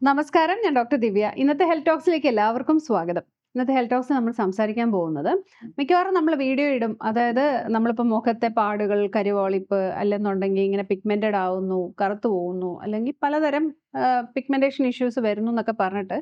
നമസ്കാരം, ഞാൻ ഡോക്ടർ ദിവ്യ. ഇന്നത്തെ ഹെൽത്ത് ടോക്സിലേക്ക് എല്ലാവർക്കും സ്വാഗതം. ഇന്നത്തെ ഹെൽത്ത് ടോക്സ് നമ്മൾ സംസാരിക്കാൻ പോകുന്നത് മിക്കവാറും നമ്മൾ വീഡിയോ ഇടും. അതായത് നമ്മളിപ്പോൾ മുഖത്തെ പാടുകൾ, കരിവാളിപ്പ് അല്ലെന്നുണ്ടെങ്കിൽ ഇങ്ങനെ പിഗ്മെന്റഡ് ആവുന്നു, കറുത്തു പോകുന്നു, അല്ലെങ്കിൽ പലതരം പിഗ്മെന്റേഷൻ ഇഷ്യൂസ് വരുന്നു എന്നൊക്കെ പറഞ്ഞിട്ട്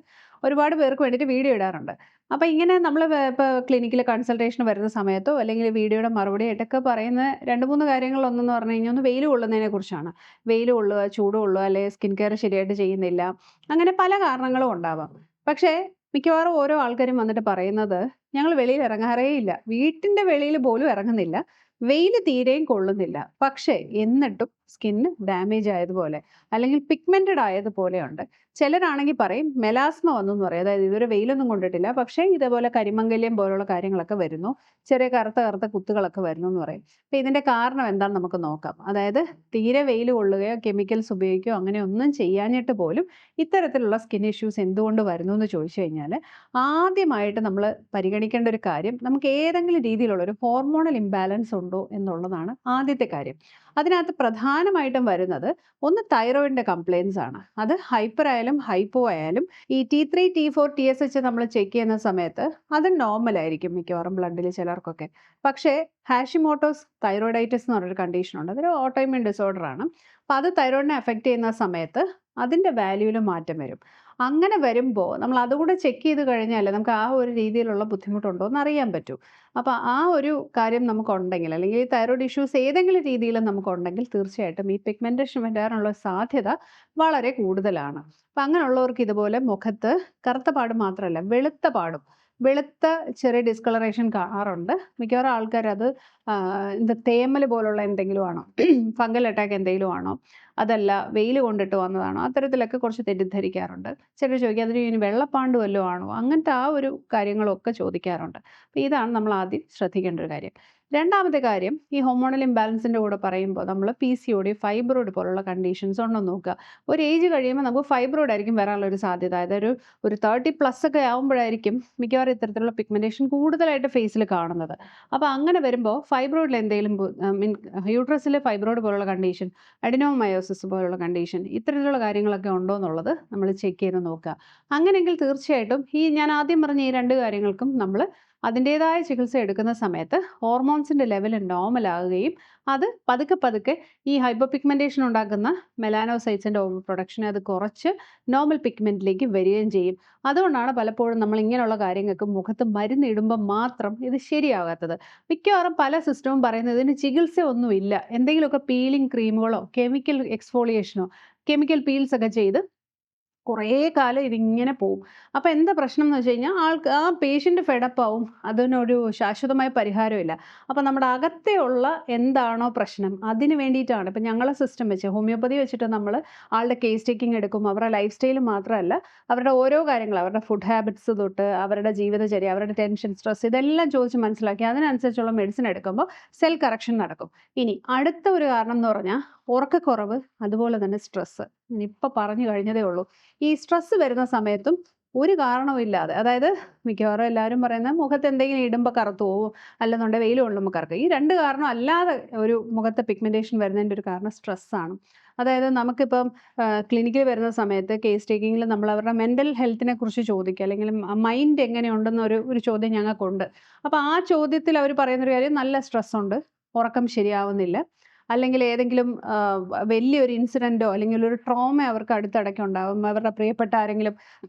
ഒരുപാട് പേർക്ക് വേണ്ടിയിട്ട് വീഡിയോ ഇടാറുണ്ട്. അപ്പോൾ ഇങ്ങനെ നമ്മൾ ഇപ്പോൾ ക്ലിനിക്കിൽ കൺസൾട്ടേഷൻ വരുന്ന സമയത്തോ അല്ലെങ്കിൽ വീഡിയോയുടെ മറുപടി ആയിട്ടൊക്കെ പറയുന്ന രണ്ട് മൂന്ന് കാര്യങ്ങളൊന്നെന്ന് പറഞ്ഞു കഴിഞ്ഞാൽ ഒന്ന് വെയിൽ കൊള്ളുന്നതിനെ കുറിച്ചാണ്. വെയിൽ കൊള്ളുക, ചൂട് കൊള്ളുക, അല്ലെങ്കിൽ സ്കിൻ കെയർ ശരിയായിട്ട് ചെയ്യുന്നില്ല, അങ്ങനെ പല കാരണങ്ങളും ഉണ്ടാവാം. പക്ഷേ മിക്കവാറും ഓരോ ആൾക്കാരും വന്നിട്ട് പറയുന്നത്, "ഞങ്ങൾ വെളിയിൽ ഇറങ്ങാറേ ഇല്ല. വീട്ടിന്റെ വെളിയിൽ പോലും ഇറങ്ങുന്നില്ല. വെയിൽ തീരെയും കൊള്ളുന്നില്ല. പക്ഷേ എന്നിട്ടും സ്കിന്ന് ഡാമേജ് ആയതുപോലെ അല്ലെങ്കിൽ പിഗ്മെന്റഡ് ആയതുപോലെയുണ്ട്." ചിലരാണെങ്കിൽ പറയും മെലാസ്മ വന്നെന്ന് പറയും. അതായത് ഇതുവരെ വെയിലൊന്നും കൊണ്ടിട്ടില്ല. പക്ഷേ ഇതേപോലെ കരിമംഗല്യം പോലുള്ള കാര്യങ്ങളൊക്കെ വരുന്നു. ചെറിയ കറുത്ത കറുത്ത കുത്തുകളൊക്കെ വരുന്നു എന്ന് പറയും. അപ്പോൾ ഇതിന്റെ കാരണം എന്താണെന്ന് നമുക്ക് നോക്കാം. അതായത് തീരെ വെയിൽ കൊള്ളുകയോ കെമിക്കൽസ് ഉപയോഗിക്കുകയോ അങ്ങനെ ഒന്നും ചെയ്യാഞ്ഞിട്ട് പോലും ഇത്തരത്തിലുള്ള സ്കിൻ ഇഷ്യൂസ് എന്തുകൊണ്ട് വരുന്നു എന്ന് ചോദിച്ചു കഴിഞ്ഞാൽ, ആദ്യമായിട്ട് നമ്മൾ പരിഗണിക്കേണ്ട ഒരു കാര്യം, നമുക്ക് ഏതെങ്കിലും രീതിയിലുള്ള ഒരു ഹോർമോണൽ ഇംബാലൻസ് ഉണ്ടോ എന്നുള്ളതാണ് ആദ്യത്തെ കാര്യം. അതിനകത്ത് പ്രധാനമായിട്ടും വരുന്നത് ഒന്ന് തൈറോയിഡിന്റെ കംപ്ലയിൻസ് ആണ്. അത് ഹൈപ്പർ ആയാലും ഹൈപ്പോ ആയാലും ഈ T3, T4, TSH നമ്മൾ ചെക്ക് ചെയ്യുന്ന സമയത്ത് അത് നോർമൽ ആയിരിക്കും മിക്കവാറും ബ്ലഡിൽ ചിലർക്കൊക്കെ. പക്ഷേ ഹാഷിമോട്ടോസ് തൈറോയിഡൈറ്റിസ് എന്ന് പറഞ്ഞൊരു കണ്ടീഷൻ ഉണ്ട്. അതൊരു ഓട്ടോഇമ്യൂൺ ഡിസോർഡർ ആണ്. അപ്പോൾ അത് തൈറോയിഡിനെ അഫക്റ്റ് ചെയ്യുന്ന സമയത്ത് അതിൻ്റെ വാല്യൂവിൽ മാറ്റം വരും. അങ്ങനെ വരുമ്പോൾ നമ്മൾ അതുകൂടെ ചെക്ക് ചെയ്ത് കഴിഞ്ഞാൽ നമുക്ക് ആ ഒരു രീതിയിലുള്ള ബുദ്ധിമുട്ടുണ്ടോ എന്ന് അറിയാൻ പറ്റൂ. അപ്പോൾ ആ ഒരു കാര്യം നമുക്കുണ്ടെങ്കിൽ, അല്ലെങ്കിൽ ഈ തൈറോയ്ഡ് ഇഷ്യൂസ് ഏതെങ്കിലും രീതിയിൽ നമുക്കുണ്ടെങ്കിൽ, തീർച്ചയായിട്ടും ഈ പിഗ്മെന്റേഷൻ വരാനുള്ള സാധ്യത വളരെ കൂടുതലാണ്. അപ്പം അങ്ങനെയുള്ളവർക്ക് ഇതുപോലെ മുഖത്ത് കറുത്ത പാട് മാത്രമല്ല, വെളുത്ത പാടും, വെളുത്ത ചെറിയ ഡിസ്കളറേഷൻ കാണാറുണ്ട്. മിക്കവാറും ആൾക്കാർ അത് എന്താ തേമൽ പോലുള്ള എന്തെങ്കിലും ആണോ, ഫംഗൽ അറ്റാക്ക് എന്തെങ്കിലും ആണോ, അതല്ല വെയിൽ കൊണ്ടിട്ട് വന്നതാണോ, അത്തരത്തിലൊക്കെ കുറച്ച് തെറ്റിദ്ധരിക്കാറുണ്ട്. ചിലർ ചോദിക്കും അതിന് ഇനി വെള്ളപ്പാണ്ട് വല്ലതും ആണോ, അങ്ങനത്തെ ആ ഒരു കാര്യങ്ങളൊക്കെ ചോദിക്കാറുണ്ട്. അപ്പോൾ ഇതാണ് നമ്മൾ ആദ്യം ശ്രദ്ധിക്കേണ്ട ഒരു കാര്യം. രണ്ടാമത്തെ കാര്യം, ഈ ഹോർമോണൽ ഇംബാലൻസിൻ്റെ കൂടെ പറയുമ്പോൾ നമ്മൾ PCOD, ഫൈബ്രോയിഡ് പോലുള്ള കണ്ടീഷൻസ് ഉണ്ടോ എന്ന് നോക്കുക. ഒരു ഏജ് കഴിയുമ്പോൾ നമുക്ക് ഫൈബ്രോയിഡ് ആയിരിക്കും വരാനുള്ള ഒരു സാധ്യത. അതായത് ഒരു 30+ ഒക്കെ ആകുമ്പോഴായിരിക്കും മിക്കവാറും ഇത്തരത്തിലുള്ള പിഗ്മെന്റേഷൻ കൂടുതലായിട്ട് ഫേസിൽ കാണുന്നത്. അപ്പോൾ അങ്ങനെ വരുമ്പോൾ ഫൈബ്രോയിഡിൽ എന്തെങ്കിലും യൂട്രസിൽ ഫൈബ്രോയിഡ് പോലുള്ള കണ്ടീഷൻ, അഡിനോമയോസിസ് പോലുള്ള കണ്ടീഷൻ, ഇത്തരത്തിലുള്ള കാര്യങ്ങളൊക്കെ ഉണ്ടോ എന്നുള്ളത് നമ്മൾ ചെക്ക് ചെയ്ത് നോക്കുക. അങ്ങനെയെങ്കിൽ തീർച്ചയായിട്ടും ഈ ഞാൻ ആദ്യം പറഞ്ഞ ഈ രണ്ട് കാര്യങ്ങൾക്കും നമ്മൾ അതിൻ്റേതായ ചികിത്സ എടുക്കുന്ന സമയത്ത് ഹോർമോൺസിൻ്റെ ലെവൽ നോർമൽ ആകുകയും അത് പതുക്കെ പതുക്കെ ഈ ഹൈപ്പർ പിഗ്മെന്റേഷൻ ഉണ്ടാക്കുന്ന മെലാനോസൈറ്റ്സിൻ്റെ ഓവർ പ്രൊഡക്ഷനെ അത് കുറച്ച് നോർമൽ പിഗ്മെന്റിലേക്ക് വരികയും ചെയ്യും. അതുകൊണ്ടാണ് പലപ്പോഴും നമ്മൾ ഇങ്ങനെയുള്ള കാര്യങ്ങൾക്ക് മുഖത്ത് മരുന്നിടുമ്പോൾ മാത്രം ഇത് ശരിയാകാത്തത്. മിക്കവാറും പല സിസ്റ്റവും പറയുന്നത് ഇതിന് ചികിത്സ ഒന്നുമില്ല, എന്തെങ്കിലുമൊക്കെ പീലിംഗ് ക്രീമുകളോ കെമിക്കൽ എക്സ്ഫോളിയേഷനോ കെമിക്കൽ പീൽസ് ഒക്കെ ചെയ്ത് കുറേ കാലം ഇതിങ്ങനെ പോവും. അപ്പോൾ എന്താ പ്രശ്നം എന്ന് വെച്ച് കഴിഞ്ഞാൽ ആ പേഷ്യൻ്റ് ഫെഡപ്പാവും. അതിനൊരു ശാശ്വതമായ പരിഹാരമില്ല. അപ്പോൾ നമ്മുടെ അകത്തെയുള്ള എന്താണോ പ്രശ്നം അതിന് വേണ്ടിയിട്ടാണ് ഇപ്പം ഞങ്ങളെ സിസ്റ്റം വെച്ച് ഹോമിയോപ്പതി വെച്ചിട്ട് നമ്മൾ ആളുടെ കേസ് ടേക്കിംഗ് എടുക്കും. അവരുടെ ലൈഫ് സ്റ്റൈൽ മാത്രമല്ല, അവരുടെ ഓരോ കാര്യങ്ങൾ, അവരുടെ ഫുഡ് ഹാബിറ്റ്സ് തൊട്ട് അവരുടെ ജീവിതചര്യ, അവരുടെ ടെൻഷൻ, സ്ട്രെസ്, ഇതെല്ലാം ചോദിച്ച് മനസ്സിലാക്കി അതിനനുസരിച്ചുള്ള മെഡിസിൻ എടുക്കുമ്പോൾ സെൽ കറക്ഷൻ നടക്കും. ഇനി അടുത്ത ഒരു കാരണം എന്ന് പറഞ്ഞാൽ ഉറക്കക്കുറവ്, അതുപോലെ തന്നെ സ്ട്രെസ്സ്. ഇനിയിപ്പോൾ പറഞ്ഞു കഴിഞ്ഞതേ ഉള്ളൂ. ഈ സ്ട്രെസ് വരുന്ന സമയത്തും ഒരു കാരണവുമില്ലാതെ, അതായത് മിക്കവാറും എല്ലാവരും പറയുന്നത് മുഖത്ത് എന്തെങ്കിലും ഇടുമ്പോൾ കറുത്തു പോവും, അല്ലെന്നുണ്ടെങ്കിൽ വെയിൽ കൊള്ളുമ്പോൾ കറുക്കും. ഈ രണ്ട് കാരണം അല്ലാതെ ഒരു മുഖത്തെ പിഗ്മെന്റേഷൻ വരുന്നതിൻ്റെ ഒരു കാരണം സ്ട്രെസ്സാണ്. അതായത് നമുക്കിപ്പം ക്ലിനിക്കിൽ വരുന്ന സമയത്ത് കേസ് ടേക്കിങ്ങിൽ നമ്മൾ അവരുടെ മെൻ്റൽ ഹെൽത്തിനെ കുറിച്ച് ചോദിക്കുക, അല്ലെങ്കിൽ മൈൻഡ് എങ്ങനെയുണ്ടെന്നൊരു ഒരു ചോദ്യം ഞങ്ങൾക്കുണ്ട്. അപ്പോൾ ആ ചോദ്യത്തിൽ അവർ പറയുന്നൊരു കാര്യം, നല്ല സ്ട്രെസ് ഉണ്ട്, ഉറക്കം ശരിയാവുന്നില്ല, അല്ലെങ്കിൽ ഏതെങ്കിലും വലിയൊരു ഇൻസിഡൻറ്റോ അല്ലെങ്കിൽ ഒരു ട്രോമ അവർക്ക് അടുത്തിടയ്ക്ക് ഉണ്ടാകും, അവരുടെ പ്രിയപ്പെട്ട ആരെങ്കിലും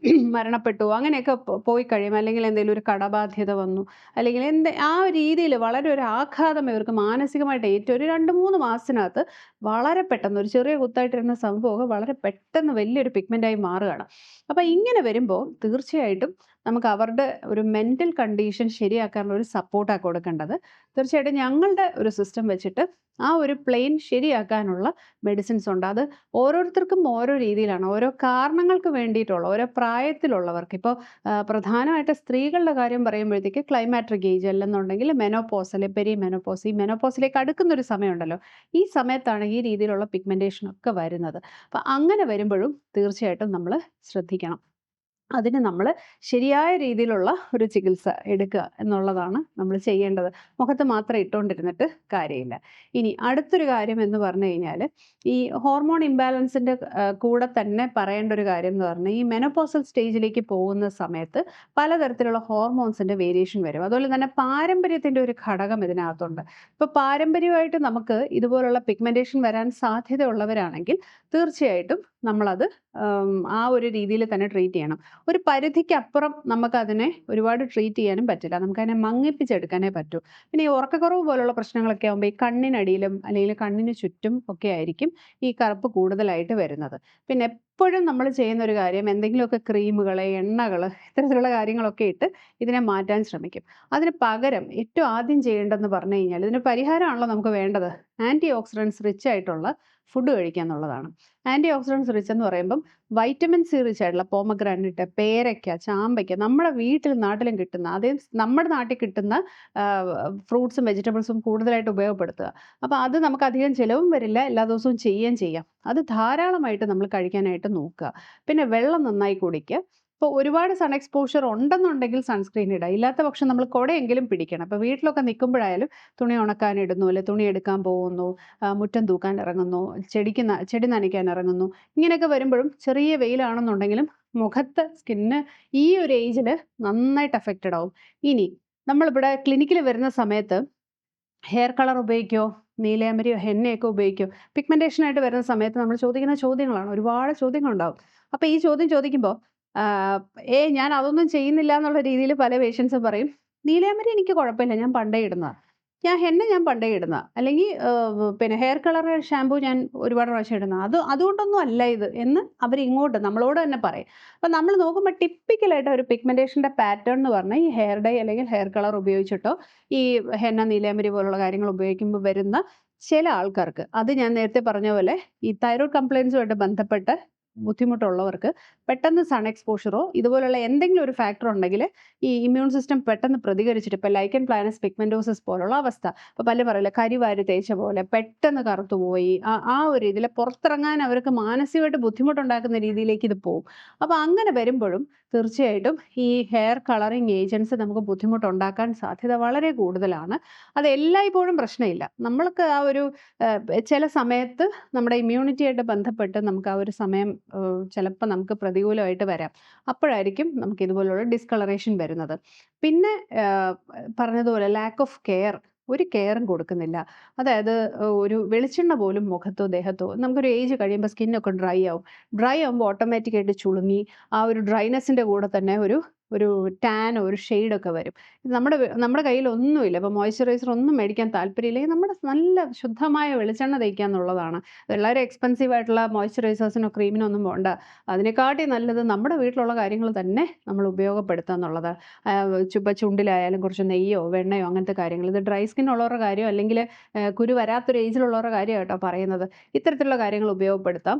മരണപ്പെട്ടു, അങ്ങനെയൊക്കെ പോയി കഴിയും, അല്ലെങ്കിൽ എന്തെങ്കിലും ഒരു കടബാധ്യത വന്നു, അല്ലെങ്കിൽ ആ ഒരു രീതിയിൽ വളരെ ഒരു ആഘാതം ഇവർക്ക് മാനസികമായിട്ട് ഏറ്റവും ഒരു 2-3 മാസത്തിനകത്ത് വളരെ പെട്ടെന്ന് ഒരു ചെറിയ കുത്തായിട്ടിരുന്ന സംഭവമൊക്കെ വളരെ പെട്ടെന്ന് വലിയൊരു പിഗ്മെൻ്റായി മാറുകയാണ്. അപ്പോൾ ഇങ്ങനെ വരുമ്പോൾ തീർച്ചയായിട്ടും നമുക്ക് അവരുടെ ഒരു മെൻ്റൽ കണ്ടീഷൻ ശരിയാക്കാനുള്ള ഒരു സപ്പോർട്ടാണ് കൊടുക്കേണ്ടത്. തീർച്ചയായിട്ടും ഞങ്ങളുടെ ഒരു സിസ്റ്റം വെച്ചിട്ട് ആ ഒരു പ്ലെയിൻ ശരിയാക്കാനുള്ള മെഡിസിൻസ് ഉണ്ട്. അത് ഓരോരുത്തർക്കും ഓരോ രീതിയിലാണ്, ഓരോ കാരണങ്ങൾക്ക് വേണ്ടിയിട്ടുള്ള, ഓരോ പ്രായത്തിലുള്ളവർക്ക്. ഇപ്പോൾ പ്രധാനമായിട്ട് സ്ത്രീകളുടെ കാര്യം പറയുമ്പോഴത്തേക്ക് ക്ലൈമാട്രിക് ഏജ് അല്ലെന്നുണ്ടെങ്കിൽ മെനോപോസ്, അല്ലെങ്കിൽ പെരി മെനോപോസ്, ഈ മെനോപോസിലേക്ക് അടുക്കുന്ന ഒരു സമയമുണ്ടല്ലോ, ഈ സമയത്താണ് ഈ രീതിയിലുള്ള പിഗ്മെന്റേഷൻ ഒക്കെ വരുന്നത്. അപ്പം അങ്ങനെ വരുമ്പോഴും തീർച്ചയായിട്ടും നമ്മൾ ശ്രദ്ധിക്കണം. അതിന് നമ്മൾ ശരിയായ രീതിയിലുള്ള ഒരു ചികിത്സ എടുക്കുക എന്നുള്ളതാണ് നമ്മൾ ചെയ്യേണ്ടത്. മുഖത്ത് മാത്രം ഇട്ടുകൊണ്ടിരുന്നിട്ട് കാര്യമില്ല. ഇനി അടുത്തൊരു കാര്യം എന്ന് പറഞ്ഞു കഴിഞ്ഞാൽ, ഈ ഹോർമോൺ ഇംബാലൻസിൻ്റെ കൂടെ തന്നെ പറയേണ്ട ഒരു കാര്യം എന്ന് പറഞ്ഞാൽ, ഈ മെനോപോസൽ സ്റ്റേജിലേക്ക് പോകുന്ന സമയത്ത് പലതരത്തിലുള്ള ഹോർമോൺസിൻ്റെ വേരിയേഷൻ വരും. അതുപോലെ തന്നെ പാരമ്പര്യത്തിൻ്റെ ഒരു ഘടകം ഇതിനകത്തുണ്ട്. ഇപ്പോൾ പാരമ്പര്യമായിട്ട് നമുക്ക് ഇതുപോലുള്ള പിഗ്മെൻറ്റേഷൻ വരാൻ സാധ്യതയുള്ളവരാണെങ്കിൽ തീർച്ചയായിട്ടും നമ്മളത് ആ ഒരു രീതിയിൽ തന്നെ ട്രീറ്റ് ചെയ്യണം. ഒരു പരിധിക്കപ്പുറം നമുക്കതിനെ ഒരുപാട് ട്രീറ്റ് ചെയ്യാനും പറ്റില്ല. നമുക്കതിനെ മങ്ങിപ്പിച്ചെടുക്കാനേ പറ്റൂ. പിന്നെ ഈ ഉറക്കക്കുറവ് പോലുള്ള പ്രശ്നങ്ങളൊക്കെ ആകുമ്പോൾ ഈ കണ്ണിനടിയിലും അല്ലെങ്കിൽ കണ്ണിന് ചുറ്റും ഒക്കെ ആയിരിക്കും ഈ കറുപ്പ് കൂടുതലായിട്ട് വരുന്നത്. പിന്നെ എപ്പോഴും നമ്മൾ ചെയ്യുന്ന ഒരു കാര്യം, എന്തെങ്കിലുമൊക്കെ ക്രീമുകൾ, എണ്ണകൾ, ഇത്തരത്തിലുള്ള കാര്യങ്ങളൊക്കെ ഇട്ട് ഇതിനെ മാറ്റാൻ ശ്രമിക്കും. അതിന് പകരം ഏറ്റവും ആദ്യം ചെയ്യേണ്ടതെന്ന് പറഞ്ഞു കഴിഞ്ഞാൽ, ഇതിന് പരിഹാരമാണല്ലോ നമുക്ക് വേണ്ടത്, ആൻറ്റി ഓക്സിഡൻസ് റിച്ച് ആയിട്ടുള്ള ഫുഡ് കഴിക്കുക എന്നുള്ളതാണ്. ആൻറ്റി ഓക്സിഡൻസ് റിച്ച് എന്ന് പറയുമ്പം വൈറ്റമിൻ സി റിച്ച് ആയിട്ടുള്ള പോമഗ്രാനൈറ്റ്, പേരയ്ക്ക, ചാമ്പയ്ക്ക, നമ്മുടെ നാട്ടിലും കിട്ടുന്ന അതേ നമ്മുടെ നാട്ടിൽ കിട്ടുന്ന ഫ്രൂട്ട്സും വെജിറ്റബിൾസും കൂടുതലായിട്ട് ഉപയോഗപ്പെടുത്തുക. അപ്പോൾ അത് നമുക്ക് അധികം ചിലവും വരില്ല, എല്ലാ ദിവസവും ചെയ്യുകയും ചെയ്യാം. അത് ധാരാളമായിട്ട് നമ്മൾ കഴിക്കാനായിട്ട് നോക്കുക. പിന്നെ വെള്ളം നന്നായി കുടിക്കുക. ഇപ്പോൾ ഒരുപാട് സൺ എക്സ്പോഷർ ഉണ്ടെന്നുണ്ടെങ്കിൽ സൺസ്ക്രീൻ ഇടുക. ഇല്ലാത്ത പക്ഷം നമ്മൾ കുടയെങ്കിലും പിടിക്കണം. അപ്പോൾ വീട്ടിലൊക്കെ നിൽക്കുമ്പോഴായാലും തുണി ഉണക്കാൻ ഇടുന്നു, അല്ലെ തുണി എടുക്കാൻ പോകുന്നു, മുറ്റം തൂക്കാൻ ഇറങ്ങുന്നു, ചെടി നനയ്ക്കാൻ ഇറങ്ങുന്നു, ഇങ്ങനെയൊക്കെ വരുമ്പോഴും ചെറിയ വെയിലാണെന്നുണ്ടെങ്കിലും മുഖത്ത് സ്കിന്ന് ഈ ഒരു ഏജിൽ നന്നായിട്ട് അഫക്റ്റഡ് ആവും. ഇനി നമ്മളിവിടെ ക്ലിനിക്കിൽ വരുന്ന സമയത്ത് ഹെയർ കളർ ഉപയോഗിക്കുമോ, നീലയമരിയോ ഹെന്നയൊക്കെ ഉപയോഗിക്കും. പിഗ്മെൻറ്റേഷനായിട്ട് വരുന്ന സമയത്ത് നമ്മൾ ചോദിക്കുന്ന ചോദ്യങ്ങളാണ്, ഒരുപാട് ചോദ്യങ്ങളുണ്ടാവും. അപ്പോൾ ഈ ചോദ്യം ചോദിക്കുമ്പോൾ ഞാൻ അതൊന്നും ചെയ്യുന്നില്ല എന്നുള്ള രീതിയിൽ പല പേഷ്യൻസും പറയും, നീലയമരി എനിക്ക് കുഴപ്പമില്ല, ഞാൻ പണ്ടേ ഇടുന്നതാണ്, ഞാൻ പണ്ടേ ഇടുന്നതാണ്, അല്ലെങ്കിൽ പിന്നെ ഹെയർ കളർ ഷാമ്പൂ ഞാൻ ഒരുപാട് പ്രാവശ്യം ഇടുന്നതാണ്, അതുകൊണ്ടൊന്നും അല്ല ഇത് എന്ന് അവരിങ്ങോട്ട് നമ്മളോട് തന്നെ പറയും. അപ്പം നമ്മൾ നോക്കുമ്പോൾ ടിപ്പിക്കലായിട്ട് ഒരു പിഗ്മെൻറ്റേഷൻ്റെ പാറ്റേൺ എന്ന് പറഞ്ഞാൽ ഈ ഹെയർ ഡൈ അല്ലെങ്കിൽ ഹെയർ കളർ ഉപയോഗിച്ചിട്ടോ ഈ ഹെന്ന, നീലയമരി പോലുള്ള കാര്യങ്ങൾ ഉപയോഗിക്കുമ്പോൾ വരുന്ന ചില ആൾക്കാർക്ക്, അത് ഞാൻ നേരത്തെ പറഞ്ഞ പോലെ ഈ തൈറോയ്ഡ് കംപ്ലയിൻസുമായിട്ട് ബന്ധപ്പെട്ട് ബുദ്ധിമുട്ടുള്ളവർക്ക് പെട്ടെന്ന് സൺ എക്സ്പോഷറോ ഇതുപോലുള്ള എന്തെങ്കിലും ഒരു ഫാക്ടർ ഉണ്ടെങ്കിൽ ഈ ഇമ്മ്യൂൺ സിസ്റ്റം പെട്ടെന്ന് പ്രതികരിച്ചിട്ട്, ഇപ്പോൾ ലൈക്കൻ പ്ലാനസ് പിഗ്മെന്റോസിസ് പോലുള്ള അവസ്ഥ, ഇപ്പോൾ പല പറയില്ല കരിവാരി തേച്ച പോലെ പെട്ടെന്ന് കറുത്തുപോയി, ആ ഒരു രീതിയിൽ പുറത്തിറങ്ങാൻ അവർക്ക് മാനസികമായിട്ട് ബുദ്ധിമുട്ടുണ്ടാക്കുന്ന രീതിയിലേക്ക് ഇത് പോകും. അപ്പോൾ അങ്ങനെ വരുമ്പോഴും തീർച്ചയായിട്ടും ഈ ഹെയർ കളറിങ് ഏജൻസ് നമുക്ക് ബുദ്ധിമുട്ടുണ്ടാക്കാൻ സാധ്യത വളരെ കൂടുതലാണ്. അത് എല്ലായ്പ്പോഴും പ്രശ്നമില്ല. നമ്മൾക്ക് ആ ഒരു ചില സമയത്ത് നമ്മുടെ ഇമ്മ്യൂണിറ്റിയായിട്ട് ബന്ധപ്പെട്ട് നമുക്ക് ആ ഒരു സമയം ചിലപ്പോൾ നമുക്ക് പ്രതികൂലമായിട്ട് വരാം. അപ്പോഴായിരിക്കും നമുക്ക് ഇതുപോലുള്ള ഡിസ്കളറേഷൻ വരുന്നത്. പിന്നെ പറഞ്ഞതുപോലെ ലാക്ക് ഓഫ് കെയർ, ഒരു കെയറും കൊടുക്കുന്നില്ല. അതായത് ഒരു വെളിച്ചെണ്ണ പോലും മുഖത്തോ ദേഹത്തോ, നമുക്കൊരു ഏജ് കഴിയുമ്പോൾ സ്കിന്നൊക്കെ ഡ്രൈ ആവുമ്പോൾ ഓട്ടോമാറ്റിക്കായിട്ട് ചുളുങ്ങി ആ ഒരു ഡ്രൈനെസ്സിൻ്റെ കൂടെ തന്നെ ഒരു ടാനോ ഒരു ഷെയ്ഡൊക്കെ വരും. നമ്മുടെ കയ്യിൽ ഒന്നുമില്ല, ഇപ്പോൾ മോയ്സ്ചറൈസർ ഒന്നും മേടിക്കാൻ താല്പര്യമില്ലെങ്കിൽ നമ്മുടെ നല്ല ശുദ്ധമായ വെളിച്ചെണ്ണ തേക്കുക എന്നുള്ളതാണ്. വളരെ എക്സ്പെൻസീവ് ആയിട്ടുള്ള മോയ്സ്ചറൈസേഴ്സിനോ ക്രീമിനോ ഒന്നും പോകണ്ട. അതിനെക്കാട്ടി നല്ലത് നമ്മുടെ വീട്ടിലുള്ള കാര്യങ്ങൾ തന്നെ നമ്മൾ ഉപയോഗപ്പെടുത്തുക എന്നുള്ളതാണ്. ഇപ്പോൾ ചുണ്ടിലായാലും കുറച്ച് നെയ്യോ വെണ്ണയോ അങ്ങനത്തെ കാര്യങ്ങൾ, ഇത് ഡ്രൈ സ്കിൻ ഉള്ളവരുടെ കാര്യം അല്ലെങ്കിൽ കുരു വരാത്തൊരു ഏജിലുള്ളവരുടെ കാര്യം കേട്ടോ പറയുന്നത്. ഇത്തരത്തിലുള്ള കാര്യങ്ങൾ ഉപയോഗപ്പെടുത്താം.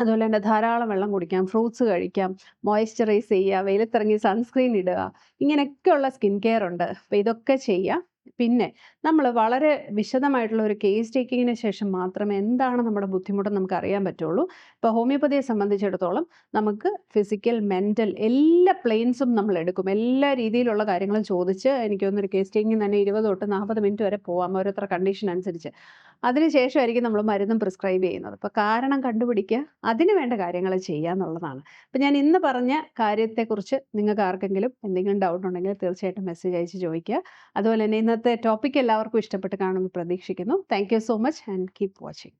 അതുപോലെ തന്നെ ധാരാളം വെള്ളം കുടിക്കാം, ഫ്രൂട്ട്സ് കഴിക്കാം, മോയ്സ്ചറൈസ് ചെയ്യുക, വെയിലത്തിറങ്ങി സൺസ്ക്രീൻ ഇടുക, ഇങ്ങനെയൊക്കെയുള്ള സ്കിൻ കെയർ ഉണ്ട്. അപ്പോൾ ഇതൊക്കെ ചെയ്യുക. പിന്നെ നമ്മൾ വളരെ വിശദമായിട്ടുള്ള ഒരു കേസ് ടേക്കിങ്ങിന് ശേഷം മാത്രമേ എന്താണ് നമ്മുടെ ബുദ്ധിമുട്ടെന്ന് നമുക്ക് അറിയാൻ പറ്റുള്ളൂ. ഇപ്പോൾ ഹോമിയോപ്പതിയെ സംബന്ധിച്ചിടത്തോളം നമുക്ക് ഫിസിക്കൽ, മെൻ്റൽ എല്ലാ പ്ലെയിൻസും നമ്മൾ എടുക്കും. എല്ലാ രീതിയിലുള്ള കാര്യങ്ങളും ചോദിച്ച് എനിക്ക് തോന്നുന്നൊരു കേസ് ടേക്കിങ് തന്നെ 20 തൊട്ട് 40 മിനിറ്റ് വരെ പോവാം, ഓരോരുത്തരുടെ കണ്ടീഷൻ അനുസരിച്ച്. അതിനുശേഷമായിരിക്കും നമ്മൾ മരുന്നും പ്രിസ്ക്രൈബ് ചെയ്യുന്നത്. അപ്പോൾ കാരണം കണ്ടുപിടിക്കുക, അതിന് വേണ്ട കാര്യങ്ങൾ ചെയ്യുക എന്നുള്ളതാണ്. അപ്പോൾ ഞാൻ ഇന്ന് പറഞ്ഞ കാര്യത്തെക്കുറിച്ച് നിങ്ങൾക്ക് ആർക്കെങ്കിലും എന്തെങ്കിലും ഡൗട്ട് ഉണ്ടെങ്കിൽ തീർച്ചയായിട്ടും മെസ്സേജ് അയച്ച് ചോദിക്കുക. അതുപോലെ തന്നെ ഇന്നത്തെ ടോപ്പിക് എല്ലാവർക്കും ഇഷ്ടപ്പെട്ട് കാണുമെന്ന് പ്രതീക്ഷിക്കുന്നു. Thank you so much and keep watching.